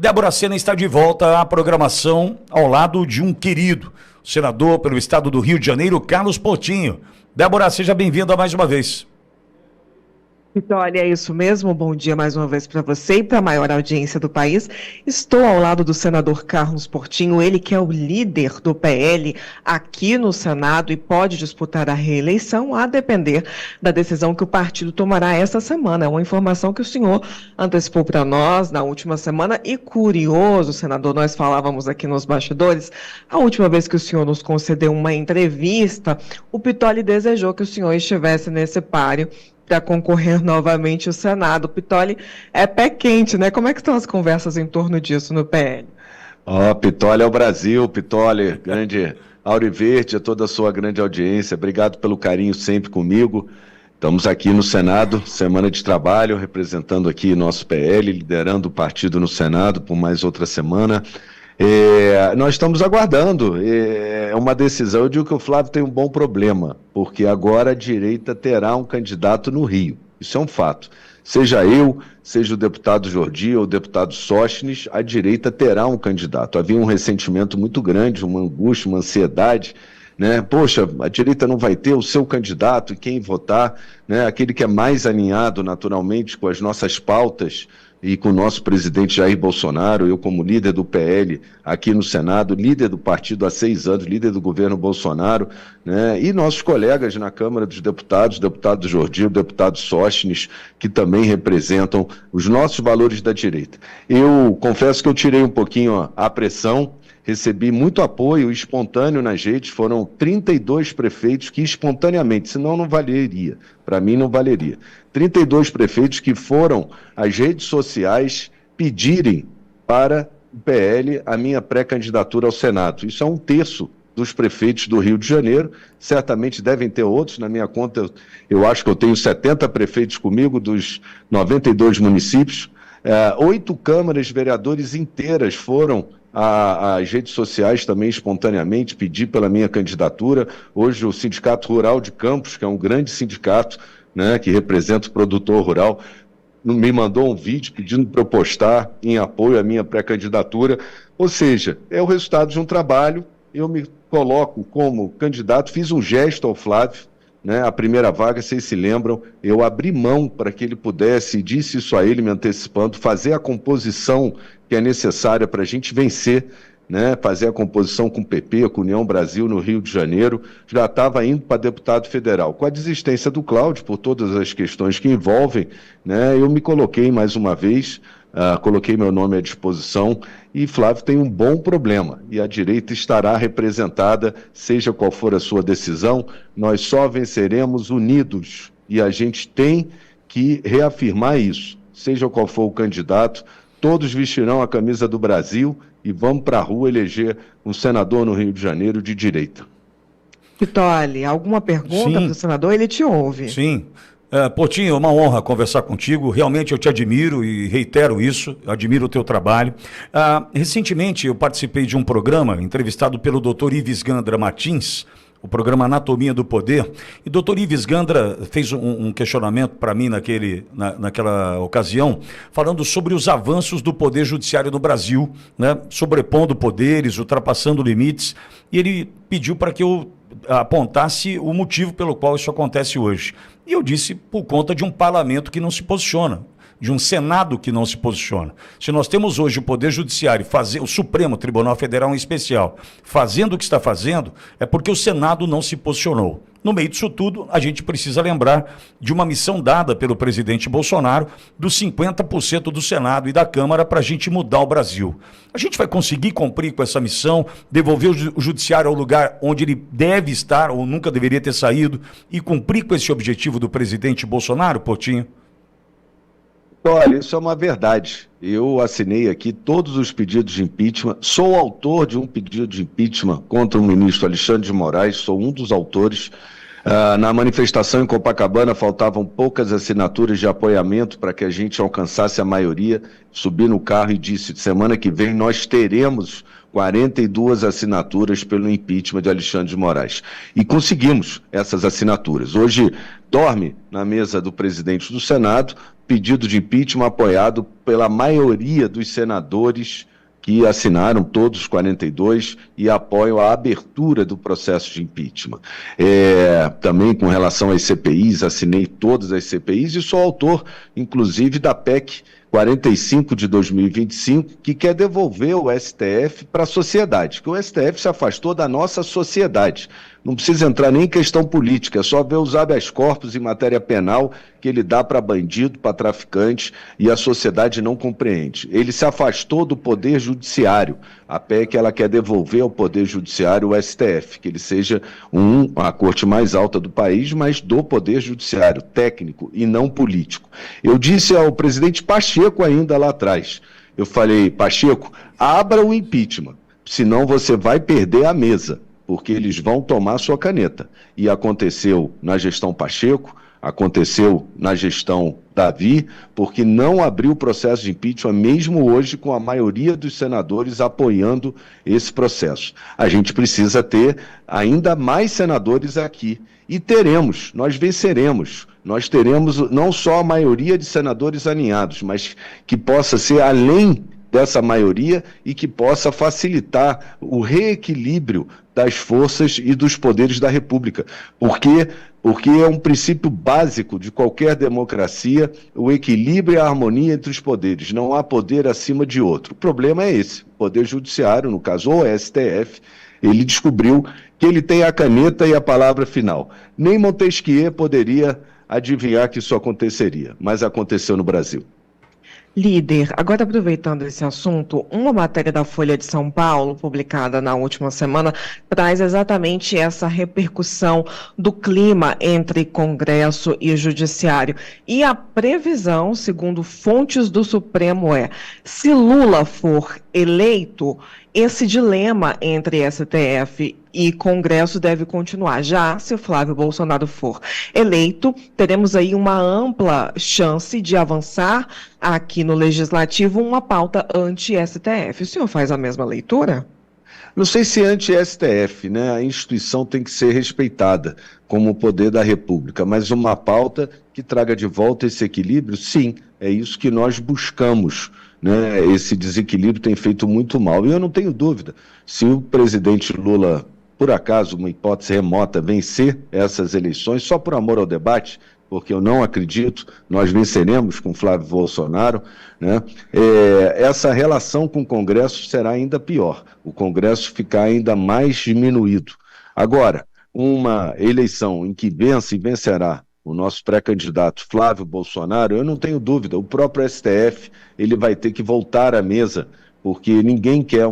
Débora Sena está de volta à programação ao lado de um querido senador pelo estado do Rio de Janeiro, Carlos Portinho. Débora, seja bem-vinda mais uma vez. Vitória, é isso mesmo. Bom dia mais uma vez para você e para a maior audiência do país. Estou ao lado do senador Carlos Portinho, ele que é o líder do PL aqui no Senado e pode disputar a reeleição a depender da decisão que o partido tomará essa semana. É uma informação que o senhor antecipou para nós na última semana e curioso, senador, nós falávamos aqui nos bastidores, a última vez que o senhor nos concedeu uma entrevista, o Pitoli desejou que o senhor estivesse nesse páreo para concorrer novamente ao Senado. O Pitoli é pé quente, né? Como é que estão as conversas em torno disso no PL? Pitoli é o Brasil, Pitoli, grande Auriverde, a toda a sua grande audiência, obrigado pelo carinho sempre comigo. Estamos aqui no Senado, semana de trabalho, representando aqui nosso PL, liderando o partido no Senado por mais outra semana. Nós estamos aguardando, é uma decisão. Eu digo que o Flávio tem um bom problema, porque agora a direita terá um candidato no Rio, isso é um fato. Seja eu, seja o deputado Jordi ou o deputado Sóstenes, a direita terá um candidato. Havia um ressentimento muito grande, uma angústia, uma ansiedade, né? Poxa, a direita não vai ter o seu candidato e quem votar, né? Aquele que é mais alinhado naturalmente com as nossas pautas e com o nosso presidente Jair Bolsonaro, eu como líder do PL aqui no Senado, líder do partido há 6 anos, líder do governo Bolsonaro, né? E nossos colegas na Câmara dos Deputados, o deputado Jordi, o deputado Sóstenes, que também representam os nossos valores da direita. Eu confesso que eu tirei um pouquinho a pressão, recebi muito apoio espontâneo nas redes, foram 32 prefeitos que espontaneamente, senão não valeria, para mim não valeria. 32 prefeitos que foram às redes sociais pedirem para o PL a minha pré-candidatura ao Senado. Isso é 1/3 dos prefeitos do Rio de Janeiro, certamente devem ter outros, na minha conta eu acho que eu tenho 70 prefeitos comigo dos 92 municípios, 8 câmaras de vereadores inteiras foram às redes sociais também espontaneamente pedir pela minha candidatura. Hoje o Sindicato Rural de Campos, que é um grande sindicato, né, que representa o produtor rural, me mandou um vídeo pedindo para eu postar em apoio à minha pré-candidatura. Ou seja, é o resultado de um trabalho. Eu me coloco como candidato, fiz um gesto ao Flávio, né, a primeira vaga, vocês se lembram, eu abri mão para que ele pudesse, disse isso a ele me antecipando, fazer a composição que é necessária para a gente vencer, né, fazer a composição com o PP, com a União Brasil no Rio de Janeiro. Já estava indo para deputado federal. Com a desistência do Cláudio, por todas as questões que envolvem, né, eu me coloquei mais uma vez, coloquei meu nome à disposição, e Flávio tem um bom problema, e a direita estará representada, seja qual for a sua decisão. Nós só venceremos unidos, e a gente tem que reafirmar isso. Seja qual for o candidato, todos vestirão a camisa do Brasil e vamos para a rua eleger um senador no Rio de Janeiro de direita. Pitoli, alguma pergunta para o senador? Ele te ouve. Sim. Portinho, é uma honra conversar contigo, realmente eu te admiro e reitero isso, admiro o teu trabalho. Recentemente eu participei de um programa entrevistado pelo Dr. Ives Gandra Martins, o programa Anatomia do Poder, e o Dr. Ives Gandra fez um questionamento para mim naquela ocasião, falando sobre os avanços do Poder Judiciário no Brasil, né, sobrepondo poderes, ultrapassando limites, e ele pediu para que eu apontasse o motivo pelo qual isso acontece hoje. E eu disse por conta de um parlamento que não se posiciona, de um Senado que não se posiciona. Se nós temos hoje o Poder Judiciário, o Supremo Tribunal Federal em especial, fazendo o que está fazendo, é porque o Senado não se posicionou. No meio disso tudo, a gente precisa lembrar de uma missão dada pelo presidente Bolsonaro dos 50% do Senado e da Câmara para a gente mudar o Brasil. A gente vai conseguir cumprir com essa missão, devolver o judiciário ao lugar onde ele deve estar ou nunca deveria ter saído e cumprir com esse objetivo do presidente Bolsonaro, Portinho? Olha, isso é uma verdade. Eu assinei aqui todos os pedidos de impeachment, sou autor de um pedido de impeachment contra o ministro Alexandre de Moraes, sou um dos autores. Na manifestação em Copacabana faltavam poucas assinaturas de apoiamento para que a gente alcançasse a maioria. Subi no carro e disse: semana que vem nós teremos 42 assinaturas pelo impeachment de Alexandre de Moraes. E conseguimos essas assinaturas. Hoje dorme na mesa do presidente do Senado pedido de impeachment apoiado pela maioria dos senadores que assinaram, todos os 42, e apoiam a abertura do processo de impeachment. Também com relação às CPIs, assinei todas as CPIs e sou autor, inclusive, da PEC 45 de 2025, que quer devolver o STF para a sociedade, que o STF se afastou da nossa sociedade. Não precisa entrar nem em questão política, é só ver os habeas corpus em matéria penal que ele dá para bandido, para traficante, e a sociedade não compreende. Ele se afastou do poder judiciário. A PEC ela quer devolver ao poder judiciário o STF, que ele seja a corte mais alta do país, mas do poder judiciário, técnico e não político. Eu disse ao presidente Pacheco ainda lá atrás, eu falei: Pacheco, abra o impeachment, senão você vai perder a mesa, porque eles vão tomar sua caneta. E aconteceu na gestão Pacheco, aconteceu na gestão Davi, porque não abriu o processo de impeachment, mesmo hoje com a maioria dos senadores apoiando esse processo. A gente precisa ter ainda mais senadores aqui. E teremos, nós venceremos. Nós teremos não só a maioria de senadores alinhados, mas que possa ser além dessa maioria e que possa facilitar o reequilíbrio das forças e dos poderes da República. Porque é um princípio básico de qualquer democracia o equilíbrio e a harmonia entre os poderes. Não há poder acima de outro. O problema é esse. O Poder Judiciário, no caso o STF, ele descobriu que ele tem a caneta e a palavra final. Nem Montesquieu poderia adivinhar que isso aconteceria, mas aconteceu no Brasil. Líder, agora aproveitando esse assunto, uma matéria da Folha de São Paulo, publicada na última semana, traz exatamente essa repercussão do clima entre Congresso e Judiciário. E a previsão, segundo fontes do Supremo, se Lula for eleito, esse dilema entre STF e Congresso deve continuar. Já se Flávio Bolsonaro for eleito, teremos aí uma ampla chance de avançar aqui no Legislativo uma pauta anti-STF. O senhor faz a mesma leitura? Não sei se anti-STF, né? A instituição tem que ser respeitada como o poder da República, mas uma pauta que traga de volta esse equilíbrio, sim, é isso que nós buscamos, né? Esse desequilíbrio tem feito muito mal. E eu não tenho dúvida, se o presidente Lula, por acaso, uma hipótese remota, vencer essas eleições, só por amor ao debate, porque eu não acredito, nós venceremos com Flávio Bolsonaro, né? Essa relação com o Congresso será ainda pior, o Congresso ficar ainda mais diminuído. Agora, uma eleição em que vence e vencerá o nosso pré-candidato Flávio Bolsonaro, eu não tenho dúvida, o próprio STF ele vai ter que voltar à mesa, porque ninguém quer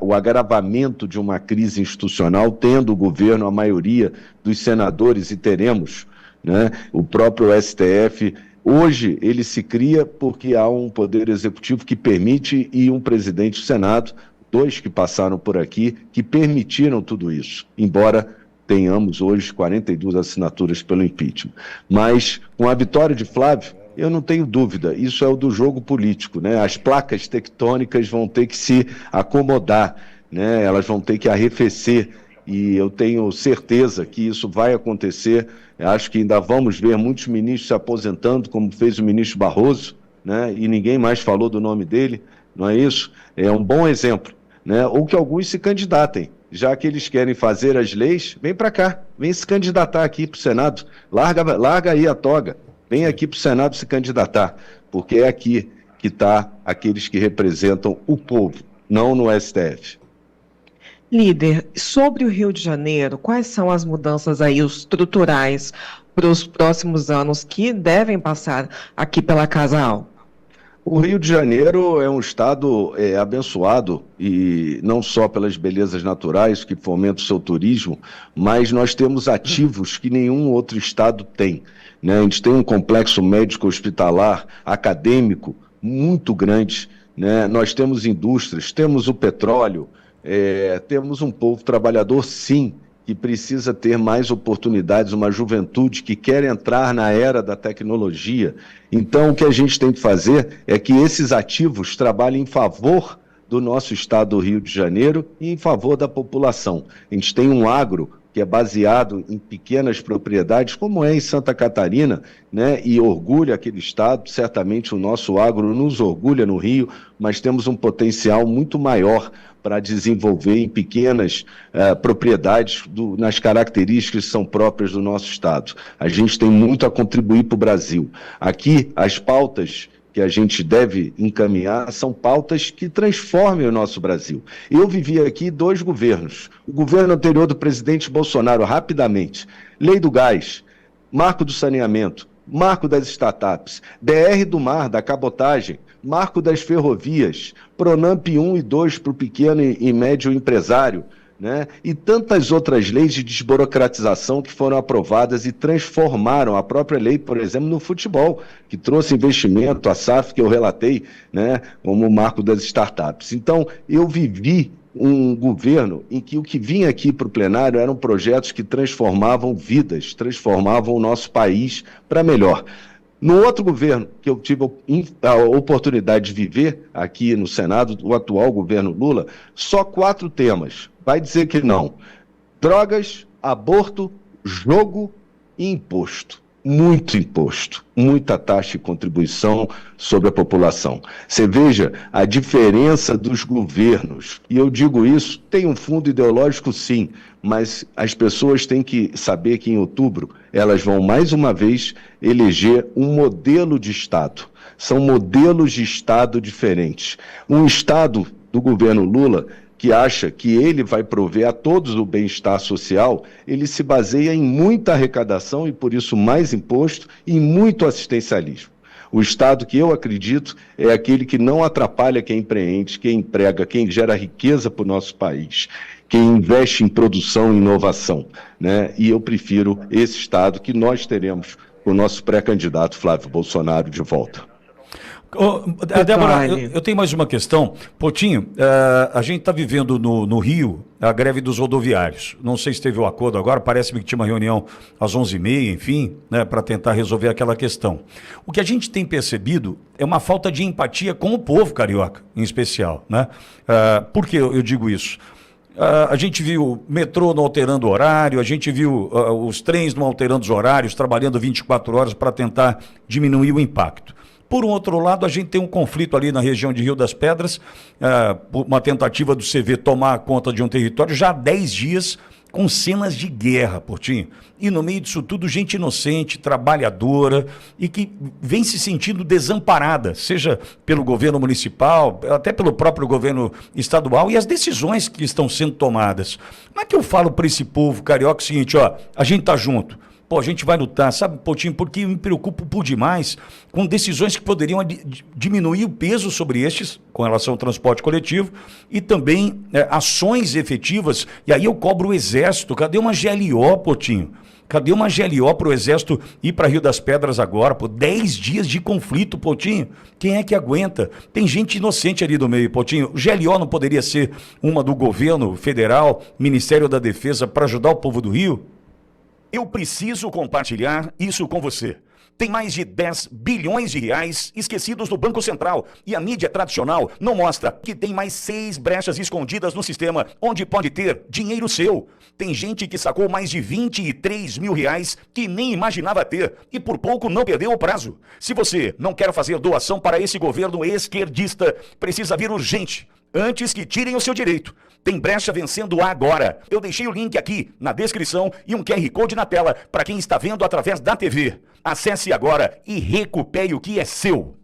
o agravamento de uma crise institucional, tendo o governo a maioria dos senadores, e teremos, né? O próprio STF, hoje, ele se cria porque há um poder executivo que permite e um presidente do Senado, dois que passaram por aqui, que permitiram tudo isso, embora tenhamos hoje 42 assinaturas pelo impeachment. Mas, com a vitória de Flávio, eu não tenho dúvida, isso é o do jogo político, né? As placas tectônicas vão ter que se acomodar, né? Elas vão ter que arrefecer, e eu tenho certeza que isso vai acontecer. Eu acho que ainda vamos ver muitos ministros se aposentando, como fez o ministro Barroso, né? E ninguém mais falou do nome dele, não é isso? É um bom exemplo, né? Ou que alguns se candidatem, já que eles querem fazer as leis, vem para cá, vem se candidatar aqui para o Senado, larga aí a toga, vem aqui para o Senado se candidatar, porque é aqui que está aqueles que representam o povo, não no STF. Líder, sobre o Rio de Janeiro, quais são as mudanças aí estruturais para os próximos anos que devem passar aqui pela Casa Alta? O Rio de Janeiro é um estado abençoado, e não só pelas belezas naturais que fomentam o seu turismo, mas nós temos ativos que nenhum outro estado tem, né? A gente tem um complexo médico hospitalar, acadêmico, muito grande, né? Nós temos indústrias, temos o petróleo, temos um povo trabalhador, sim, que precisa ter mais oportunidades, uma juventude que quer entrar na era da tecnologia. Então, o que a gente tem que fazer é que esses ativos trabalhem em favor do nosso estado do Rio de Janeiro e em favor da população. A gente tem um agro que é baseado em pequenas propriedades, como é em Santa Catarina, né? E orgulha aquele estado. Certamente o nosso agro nos orgulha no Rio, mas temos um potencial muito maior para desenvolver em pequenas propriedades nas características que são próprias do nosso estado. A gente tem muito a contribuir para o Brasil. Aqui, as pautas que a gente deve encaminhar são pautas que transformem o nosso Brasil. Eu vivi aqui 2 governos. O governo anterior do presidente Bolsonaro, rapidamente, lei do gás, marco do saneamento, marco das startups, BR do mar, da cabotagem, marco das ferrovias, Pronamp 1 e 2 para o pequeno e médio empresário, né? E tantas outras leis de desburocratização que foram aprovadas e transformaram a própria lei, por exemplo, no futebol, que trouxe investimento, a SAF que eu relatei, né, como o marco das startups. Então, eu vivi um governo em que o que vinha aqui para o plenário eram projetos que transformavam vidas, transformavam o nosso país para melhor. No outro governo, que eu tive a oportunidade de viver aqui no Senado, o atual governo Lula, só 4 temas. Vai dizer que não. Drogas, aborto, jogo e imposto. Muito imposto, muita taxa e contribuição sobre a população. Você veja a diferença dos governos. E eu digo isso, tem um fundo ideológico sim, mas as pessoas têm que saber que em outubro elas vão mais uma vez eleger um modelo de Estado. São modelos de Estado diferentes. Um Estado do governo Lula que acha que ele vai prover a todos o bem-estar social, ele se baseia em muita arrecadação e, por isso, mais imposto e muito assistencialismo. O Estado que eu acredito é aquele que não atrapalha quem empreende, quem emprega, quem gera riqueza para o nosso país, quem investe em produção e inovação, né? E eu prefiro esse Estado que nós teremos com o nosso pré-candidato Flávio Bolsonaro de volta. Débora, eu tenho mais uma questão. Potinho, a gente está vivendo no Rio a greve dos rodoviários. Não sei se teve o acordo agora, parece-me que tinha uma reunião às 11h30, enfim, né, para tentar resolver aquela questão. O que a gente tem percebido é uma falta de empatia com o povo carioca, em especial, né? Por que eu digo isso? A gente viu o metrô não alterando o horário, a gente viu os trens não alterando os horários, trabalhando 24 horas para tentar diminuir o impacto. Por um outro lado, a gente tem um conflito ali na região de Rio das Pedras, uma tentativa do CV tomar conta de um território já há 10 dias, com cenas de guerra, Portinho. E no meio disso tudo, gente inocente, trabalhadora e que vem se sentindo desamparada, seja pelo governo municipal, até pelo próprio governo estadual e as decisões que estão sendo tomadas. Como é que eu falo para esse povo carioca o seguinte, ó, a gente tá junto. Pô, a gente vai lutar, sabe, Potinho, porque eu me preocupo por demais com decisões que poderiam diminuir o peso sobre estes, com relação ao transporte coletivo, e também ações efetivas, e aí eu cobro o Exército. Cadê uma GLO, Potinho? Cadê uma GLO para o Exército ir para Rio das Pedras agora, por 10 dias de conflito, Potinho? Quem é que aguenta? Tem gente inocente ali do meio, Potinho. O GLO não poderia ser uma do governo federal, Ministério da Defesa, para ajudar o povo do Rio? Eu preciso compartilhar isso com você. Tem mais de 10 bilhões de reais esquecidos no Banco Central e a mídia tradicional não mostra que tem mais 6 brechas escondidas no sistema onde pode ter dinheiro seu. Tem gente que sacou mais de 23 mil reais que nem imaginava ter e por pouco não perdeu o prazo. Se você não quer fazer doação para esse governo esquerdista, precisa vir urgente, antes que tirem o seu direito. Tem brecha vencendo agora. Eu deixei o link aqui na descrição e um QR Code na tela para quem está vendo através da TV. Acesse agora e recupere o que é seu.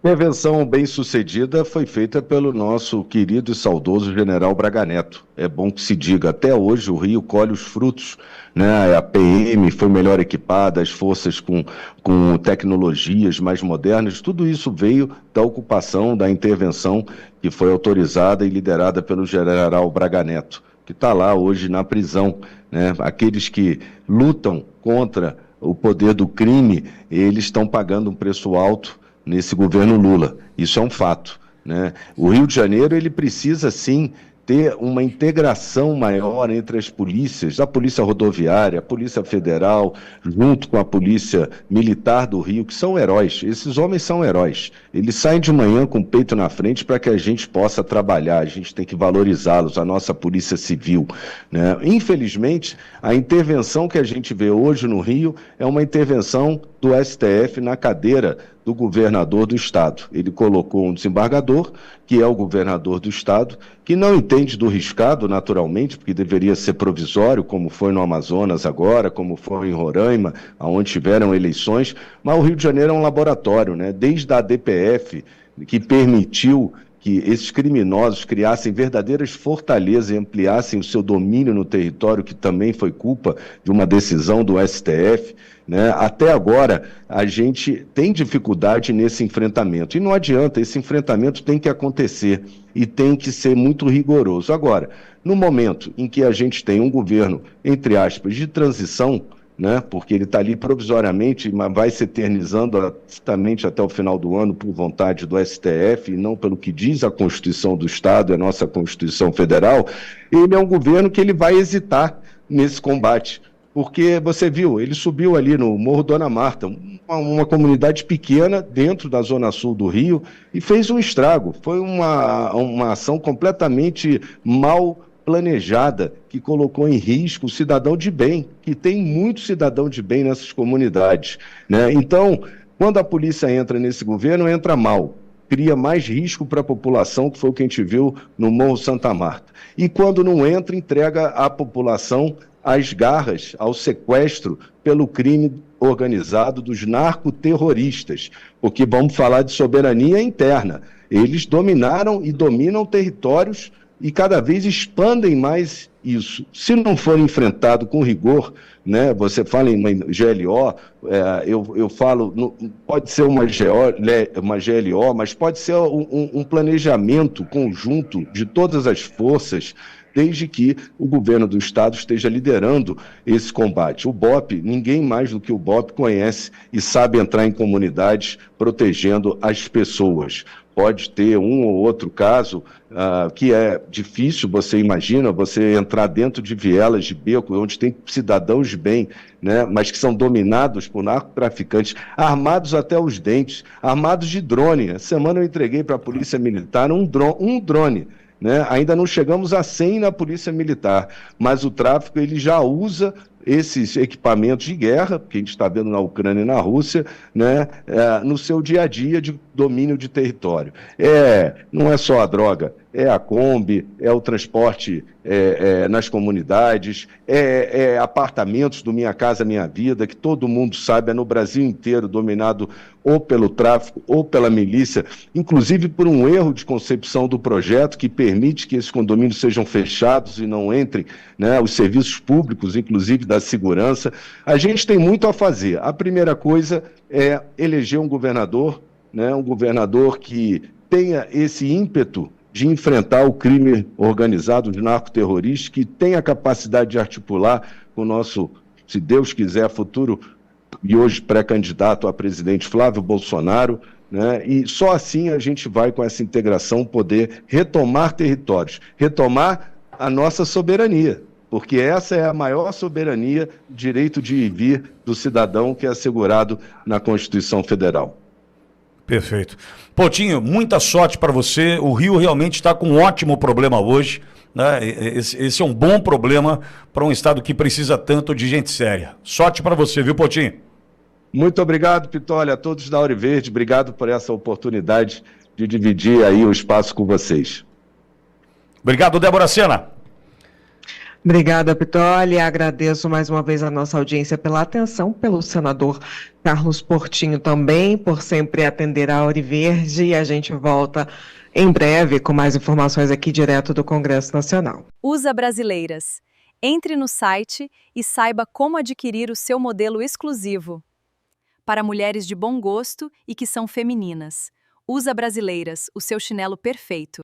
Intervenção bem-sucedida foi feita pelo nosso querido e saudoso general Braga Neto. É bom que se diga, até hoje o Rio colhe os frutos, né? A PM foi melhor equipada, as forças com tecnologias mais modernas, tudo isso veio da ocupação, da intervenção que foi autorizada e liderada pelo general Braga Neto, que está lá hoje na prisão, né? Aqueles que lutam contra o poder do crime, eles estão pagando um preço alto nesse governo Lula. Isso é um fato, né? O Rio de Janeiro, ele precisa sim ter uma integração maior entre as polícias, a Polícia Rodoviária, a Polícia Federal, junto com a Polícia Militar do Rio, que são heróis. Esses homens são heróis. Eles saem de manhã com o peito na frente para que a gente possa trabalhar, a gente tem que valorizá-los, a nossa Polícia Civil, né? Infelizmente, a intervenção que a gente vê hoje no Rio é uma intervenção do STF na cadeira do governador do estado. Ele colocou um desembargador, que é o governador do estado, que não entende do riscado, naturalmente, porque deveria ser provisório, como foi no Amazonas agora, como foi em Roraima, onde tiveram eleições, mas o Rio de Janeiro é um laboratório, né? Desde a DPF, que permitiu que esses criminosos criassem verdadeiras fortalezas e ampliassem o seu domínio no território, que também foi culpa de uma decisão do STF, né? Até agora, a gente tem dificuldade nesse enfrentamento. E não adianta, esse enfrentamento tem que acontecer e tem que ser muito rigoroso. Agora, no momento em que a gente tem um governo, entre aspas, de transição, né, porque ele está ali provisoriamente, mas vai se eternizando justamente até o final do ano por vontade do STF, e não pelo que diz a Constituição do Estado, a nossa Constituição Federal, ele é um governo que ele vai hesitar nesse combate. Porque você viu, ele subiu ali no Morro Dona Marta, uma comunidade pequena dentro da Zona Sul do Rio, e fez um estrago. Foi uma ação completamente mal planejada, que colocou em risco o cidadão de bem, que tem muito cidadão de bem nessas comunidades, né? Então, quando a polícia entra nesse governo, entra mal, cria mais risco para a população, que foi o que a gente viu no Morro Santa Marta. E quando não entra, entrega a população às garras, ao sequestro pelo crime organizado dos narcoterroristas, porque vamos falar de soberania interna. Eles dominaram e dominam territórios e cada vez expandem mais isso. Se não for enfrentado com rigor, né, você fala em uma GLO, eu falo, pode ser uma GLO, mas pode ser um planejamento conjunto de todas as forças, desde que o governo do estado esteja liderando esse combate. O BOP, ninguém mais do que o BOP conhece e sabe entrar em comunidades protegendo as pessoas. Pode ter um ou outro caso que é difícil, você imagina, você entrar dentro de vielas de beco, onde tem cidadãos de bem, né, mas que são dominados por narcotraficantes, armados até os dentes, armados de drone. Essa semana eu entreguei para a Polícia Militar um drone. Né? Ainda não chegamos a 100 na Polícia Militar, mas o tráfico ele já usa esses equipamentos de guerra, que a gente está vendo na Ucrânia e na Rússia, né, no seu dia a dia de domínio de território. Não é só a droga, é a Kombi, é o transporte nas comunidades, apartamentos do Minha Casa Minha Vida, que todo mundo sabe, é no Brasil inteiro dominado ou pelo tráfico ou pela milícia, inclusive por um erro de concepção do projeto que permite que esses condomínios sejam fechados e não entrem, né, os serviços públicos, inclusive da segurança. A gente tem muito a fazer. A primeira coisa é eleger um governador, né, um governador que tenha esse ímpeto de enfrentar o crime organizado de narcoterroristas, que tenha a capacidade de articular com o nosso, se Deus quiser, futuro e hoje pré-candidato a presidente Flávio Bolsonaro, né? E só assim a gente vai, com essa integração, poder retomar territórios, retomar a nossa soberania, porque essa é a maior soberania, direito de ir e vir do cidadão, que é assegurado na Constituição Federal. Perfeito. Poutinho, muita sorte para você. O Rio realmente está com um ótimo problema hoje, né? Esse é um bom problema para um estado que precisa tanto de gente séria. Sorte para você, viu, Poutinho? Muito obrigado, Pitolli, a todos da Auri Verde. Obrigado por essa oportunidade de dividir aí o espaço com vocês. Obrigado, Débora Sena. Obrigada, Pitolli. Agradeço mais uma vez a nossa audiência pela atenção, pelo senador Carlos Portinho também, por sempre atender a Auri Verde. E a gente volta em breve com mais informações aqui direto do Congresso Nacional. USA Brasileiras. Entre no site e saiba como adquirir o seu modelo exclusivo. Para mulheres de bom gosto e que são femininas. USA Brasileiras, o seu chinelo perfeito.